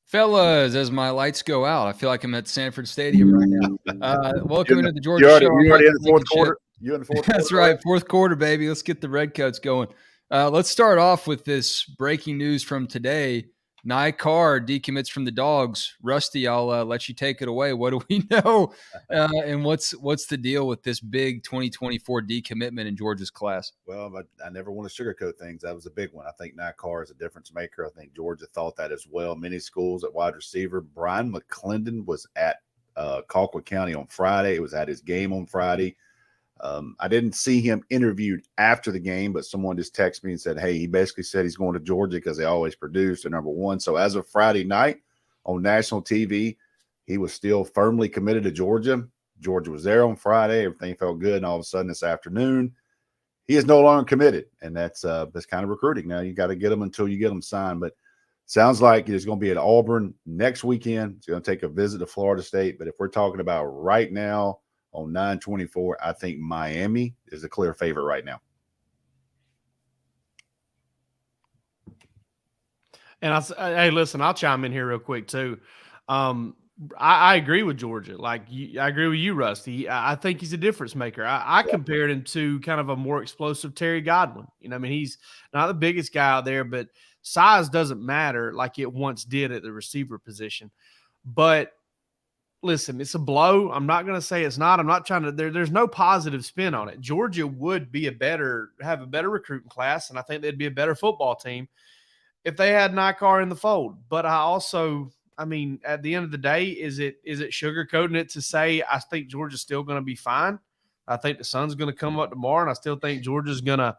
Fellas, as my lights go out, I feel like I'm at Sanford Stadium right now. Welcome into the You Georgia Show. I'm already Michael in the fourth Blankenship. quarter? You in the fourth That's quarter? right, fourth quarter, baby. Let's get the Redcoats going. Let's start off with this breaking news from today. Carr decommits from the Dawgs. Rusty, I'll let you take it away. What do we know? And what's the deal with this big 2024 decommitment in Georgia's class? Well, I never want to sugarcoat things. That was a big one. I think Carr is a difference maker. I think Georgia thought that as well. Many schools at wide receiver. Brian McClendon was at Colquitt County on Friday. It was at his game on Friday. I didn't see him interviewed after the game, but someone just texted me and said, hey, he basically said he's going to Georgia because they always produce. They're number one. So as of Friday night on national TV, he was still firmly committed to Georgia. Georgia was there on Friday. Everything felt good. And all of a sudden this afternoon, he is no longer committed. And that's kind of recruiting. Now you got to get him until you get him signed. But sounds like he's going to be at Auburn next weekend. He's going to take a visit to Florida State. But if we're talking about right now, on 9/24, I think Miami is a clear favorite right now. And hey, listen, I'll chime in here real quick too. I agree with Georgia. I agree with you, Rusty. I think he's a difference maker. I compared him to kind of a more explosive Terry Godwin. He's not the biggest guy out there, but size doesn't matter like it once did at the receiver position. But listen, it's a blow. I'm not going to say it's not. I'm not trying to. There's no positive spin on it. Georgia would be have a better recruiting class, and I think they'd be a better football team if they had Carr in the fold. But at the end of the day, is it sugarcoating it to say I think Georgia's still going to be fine? I think the sun's going to come up tomorrow, and I still think Georgia's going to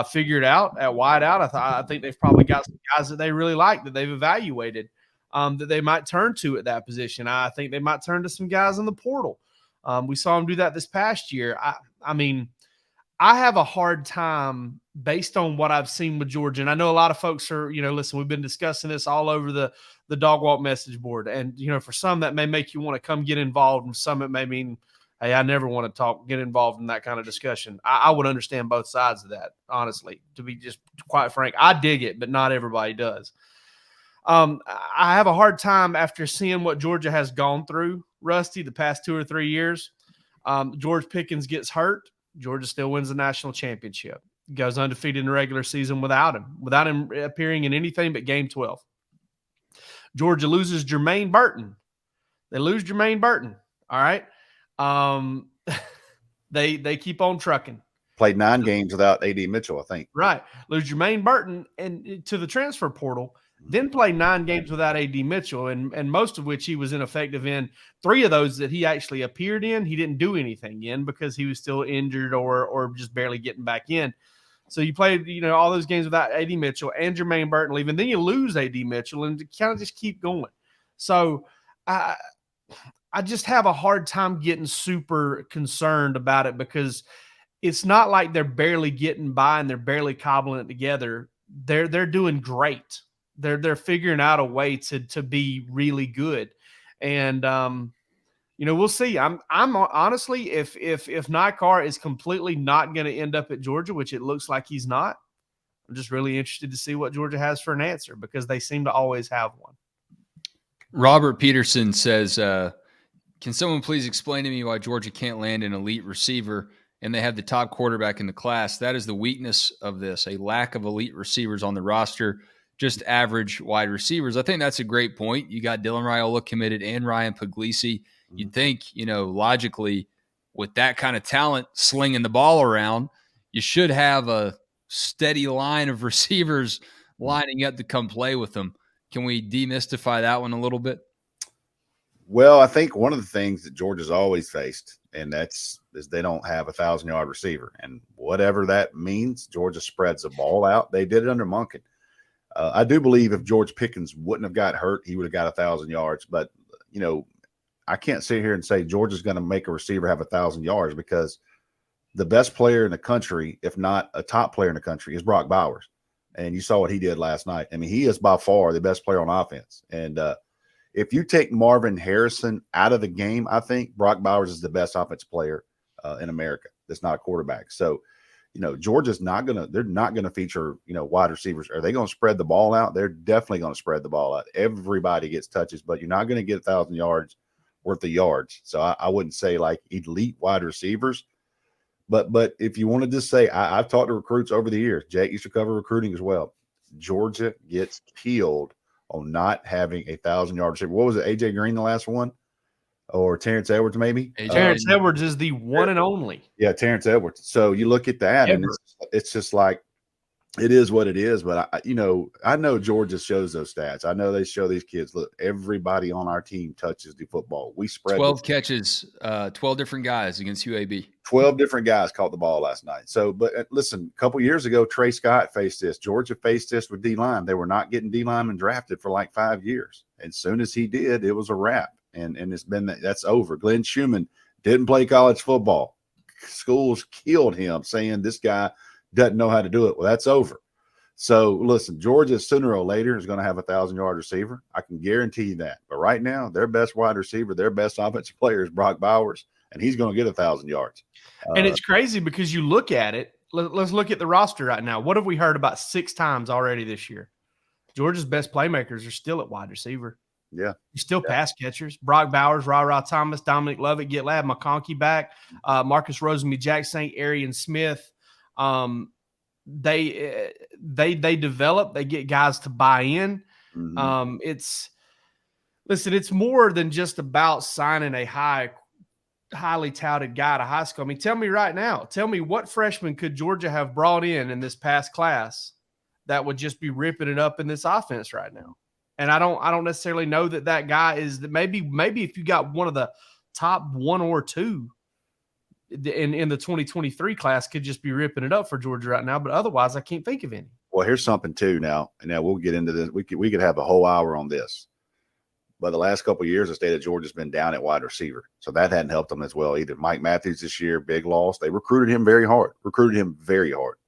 figure it out at wide out. I think they've probably got some guys that they really like that they've evaluated. That they might turn to at that position. I think they might turn to some guys in the portal. We saw them do that this past year. I have a hard time based on what I've seen with Georgia. And I know a lot of folks are, listen, we've been discussing this all over the Dog Walk message board. And, for some that may make you want to come get involved, and some it may mean, hey, I never want to get involved in that kind of discussion. I would understand both sides of that, honestly, to be just quite frank. I dig it, but not everybody does. I have a hard time after seeing what Georgia has gone through, Rusty, the past 2 or 3 years. George Pickens gets hurt. Georgia still wins the national championship. Goes undefeated in the regular season without him appearing in anything but game 12. Georgia loses Jermaine Burton. They lose Jermaine Burton. All right. They keep on trucking. Played 9 games without A.D. Mitchell, I think. Right. Lose Jermaine Burton and to the transfer portal. Then play 9 games without A.D. Mitchell, and most of which he was ineffective in. 3 of those that he actually appeared in, he didn't do anything in because he was still injured or just barely getting back in. So you played, all those games without A.D. Mitchell and Jermaine Burton leaving. Then you lose A.D. Mitchell and kind of just keep going. So I just have a hard time getting super concerned about it because it's not like they're barely getting by and they're barely cobbling it together. They're doing great. They're figuring out a way to be really good. And, we'll see. I'm honestly, if Carr is completely not going to end up at Georgia, which it looks like he's not, I'm just really interested to see what Georgia has for an answer because they seem to always have one. Robert Peterson says, can someone please explain to me why Georgia can't land an elite receiver and they have the top quarterback in the class? That is the weakness of this, a lack of elite receivers on the roster. Just average wide receivers. I think that's a great point. You got Dylan Raiola committed and Ryan Puglisi. You'd think, logically, with that kind of talent slinging the ball around, you should have a steady line of receivers lining up to come play with them. Can we demystify that one a little bit? Well, I think one of the things that Georgia's always faced, and is they don't have a 1,000-yard receiver. And whatever that means, Georgia spreads the ball out. They did it under Monken. I do believe if George Pickens wouldn't have got hurt, he would have got 1,000 yards. But, I can't sit here and say Georgia's going to make a receiver have 1,000 yards because the best player in the country, if not a top player in the country, is Brock Bowers. And you saw what he did last night. I mean, he is by far the best player on offense. And if you take Marvin Harrison out of the game, I think Brock Bowers is the best offensive player in America that's not a quarterback. So Georgia's they're not gonna feature, wide receivers. Are they gonna spread the ball out? They're definitely gonna spread the ball out. Everybody gets touches, but you're not gonna get 1,000 yards worth of yards. So I wouldn't say like elite wide receivers. But if you want to just say, I've talked to recruits over the years. Jake used to cover recruiting as well. Georgia gets killed on not having 1,000-yard receiver. What was it? AJ Green, the last one? Or Terrence Edwards, maybe? Terrence Edwards is the one and only. Yeah, Terrence Edwards. So you look at that, and it's just like, it is what it is. But I know Georgia shows those stats. I know they show these kids, look, everybody on our team touches the football. We spread 12 catches, 12 different guys against UAB. 12 different guys caught the ball last night. So, but listen, a couple years ago, Trey Scott faced this. Georgia faced this with D-line. They were not getting D-linemen drafted for like 5 years. And as soon as he did, it was a wrap. And it's been that's over. Glenn Schumann didn't play college football. Schools killed him, saying this guy doesn't know how to do it. Well, that's over. So listen, Georgia sooner or later is going to have a 1,000-yard receiver. I can guarantee you that. But right now, their best wide receiver, their best offensive player is Brock Bowers, and he's going to get 1,000 yards. And it's crazy because you look at it. Let's look at the roster right now. What have we heard about 6 times already this year? Georgia's best playmakers are still at wide receiver. Yeah. You're still pass catchers. Brock Bowers, Ra Thomas, Dominic Lovett, get Lab McConkey back, Marcus Rosenby-Jackson, Arian Smith. They develop, they get guys to buy in. Mm-hmm. It's more than just about signing a highly touted guy to high school. I mean, tell me what freshman could Georgia have brought in this past class that would just be ripping it up in this offense right now? And I don't necessarily know that guy is that maybe if you got one of the top 1 or 2 in the 2023 class could just be ripping it up for Georgia right now. But otherwise, I can't think of any. Well, here's something too now, and now we'll get into this. We could have a whole hour on this. But the last couple of years, the state of Georgia's been down at wide receiver. So that hadn't helped them as well either. Mike Matthews this year, big loss. They recruited him very hard.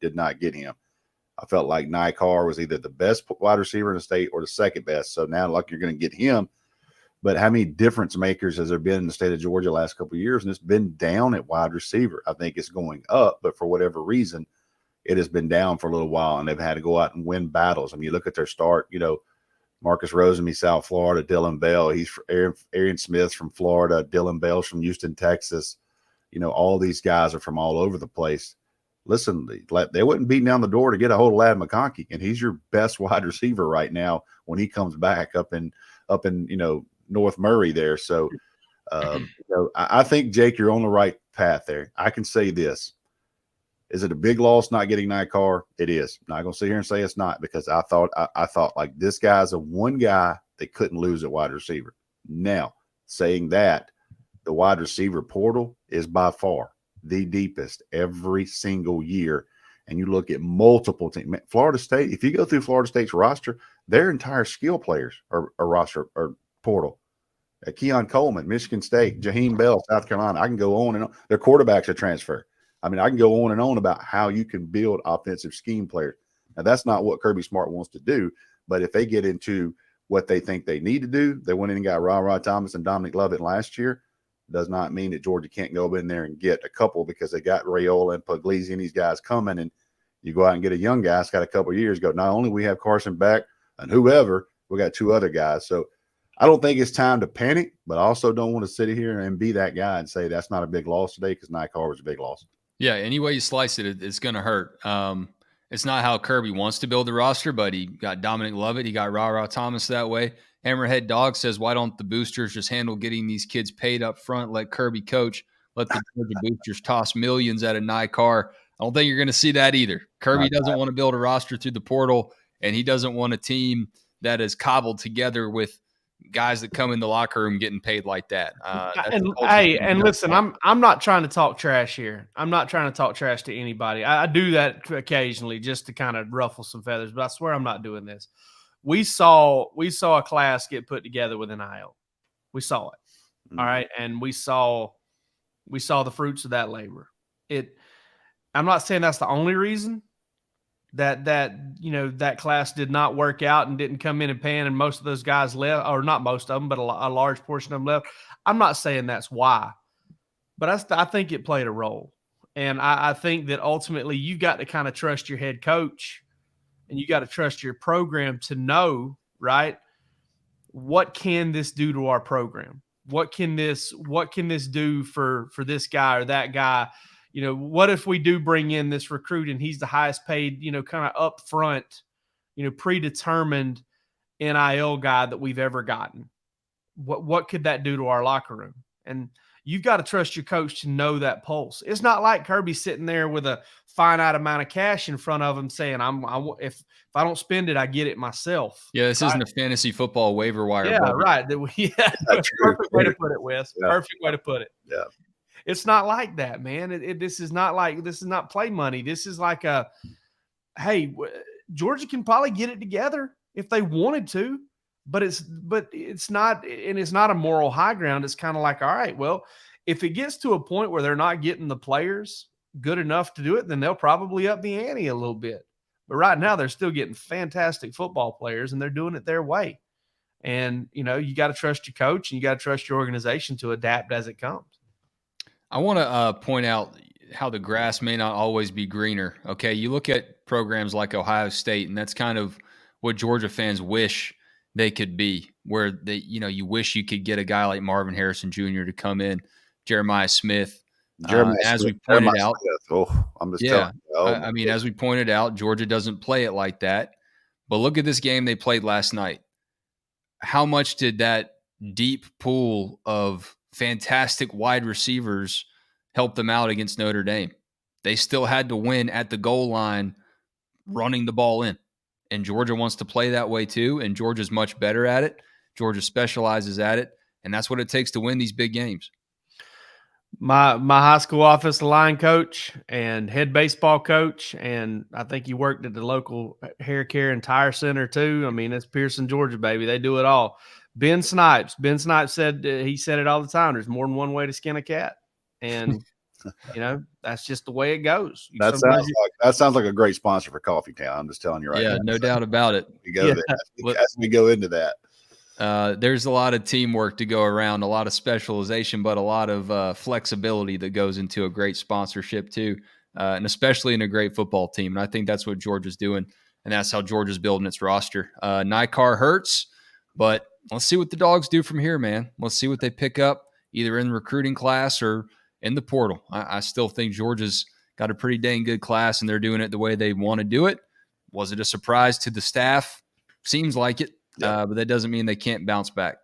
Did not get him. I felt like Carr was either the best wide receiver in the state or the second best. So now, like, you're going to get him. But how many difference makers has there been in the state of Georgia the last couple of years? And it's been down at wide receiver. I think it's going up, but for whatever reason, it has been down for a little while, and they've had to go out and win battles. I mean, you look at their start, Marcus Rosenby, South Florida, Dylan Bell. He's Arian Smith from Florida, Dylan Bell's from Houston, Texas. All these guys are from all over the place. Listen, they wouldn't beat down the door to get a hold of Lad McConkey, and he's your best wide receiver right now when he comes back up in North Murray there. So, I think, Jake, you're on the right path there. I can say this. Is it a big loss not getting Carr? It is. I'm not going to sit here and say it's not, because I thought like this guy's a one guy they couldn't lose at wide receiver. Now, saying that, the wide receiver portal is by far the deepest every single year. And you look at multiple teams. Florida State, if you go through Florida State's roster, their entire skill players are roster or portal. Keon Coleman, Michigan State, Jaheim Bell, South Carolina. I can go on and on. Their quarterbacks are transfer. I mean, I can go on and on about how you can build offensive scheme players. Now, that's not what Kirby Smart wants to do. But if they get into what they think they need to do, they went in and got Ra Thomas and Dominic Lovett last year. Does not mean that Georgia can't go in there and get a couple, because they got Rayola and Puglisi and these guys coming. And you go out and get a young guy that's got a couple of years ago. Not only we have Carson back and whoever, we got 2 other guys. So I don't think it's time to panic, but I also don't want to sit here and be that guy and say that's not a big loss today, because Carr was a big loss. Yeah, any way you slice it, it's going to hurt. It's not how Kirby wants to build the roster, but he got Dominic Lovett. He got Ra Thomas that way. Hammerhead Dawgs says, why don't the boosters just handle getting these kids paid up front, let Kirby coach, let the Georgia boosters toss millions at a Carr? I don't think you're going to see that either. Kirby doesn't want to build a roster through the portal, and he doesn't want a team that is cobbled together with guys that come in the locker room getting paid like that. And listen, I'm not trying to talk trash here. I'm not trying to talk trash to anybody. I do that occasionally just to kind of ruffle some feathers, but I swear I'm not doing this. We saw a class get put together with NIL. We saw it. Mm-hmm. All right. And we saw the fruits of that labor. I'm not saying that's the only reason that class did not work out and didn't come in and pan, and most of those guys left, or not most of them, but a large portion of them left. I'm not saying that's why, but I think it played a role. And I think that ultimately you've got to kind of trust your head coach and you got to trust your program to know, right? What can this do to our program? What can this do for this guy or that guy? You know, what if we do bring in this recruit and he's the highest paid, you know, kind of upfront, you know, predetermined NIL guy that we've ever gotten? What could that do to our locker room? And you've got to trust your coach to know that pulse. It's not like Kirby sitting there with a finite amount of cash in front of him saying, if I don't spend it, I get it myself. Yeah, this isn't a fantasy football waiver wire. Yeah, budget. right. Perfect way to put it, Wes. Yeah. Perfect way to put it. Yeah. It's not like that, man. This is not play money. This is like hey, Georgia can probably get it together if they wanted to. But it's not, and it's not a moral high ground. It's kind of like, all right, well, if it gets to a point where they're not getting the players good enough to do it, then they'll probably up the ante a little bit. But right now, they're still getting fantastic football players, and they're doing it their way. And, you know, you got to trust your coach and you got to trust your organization to adapt as it comes. I want to point out how the grass may not always be greener. Okay, you look at programs like Ohio State, and that's kind of what Georgia fans wish they could be, where they, you know, you wish you could get a guy like Marvin Harrison Jr. to come in, Jeremiah Smith. As we pointed out, I'm just telling you. I mean, as we pointed out, Georgia doesn't play it like that. But look at this game they played last night. How much did that deep pool of fantastic wide receivers help them out against Notre Dame? They still had to win at the goal line, running the ball in. And Georgia wants to play that way too, and Georgia's much better at it. Georgia specializes at it, and that's what it takes to win these big games. My high school offensive line coach and head baseball coach, and I think he worked at the local hair care and tire center too. I mean, it's Pearson, Georgia, baby. They do it all. Ben Snipes said, he said it all the time, there's more than one way to skin a cat. And you know, that's just the way it goes. That sounds like a great sponsor for Coffee Town. I'm just telling you right now. Yeah, no doubt about it. We go there. As we go into that. There's a lot of teamwork to go around, a lot of specialization, but a lot of flexibility that goes into a great sponsorship too, and especially in a great football team. And I think that's what Georgia's doing, and that's how Georgia's building its roster. Carr hurts, but let's see what the Dogs do from here, man. Let's see what they pick up either in the recruiting class or in the portal. I still think Georgia's got a pretty dang good class, and they're doing it the way they want to do it. Was it a surprise to the staff? Seems like it, but that doesn't mean they can't bounce back.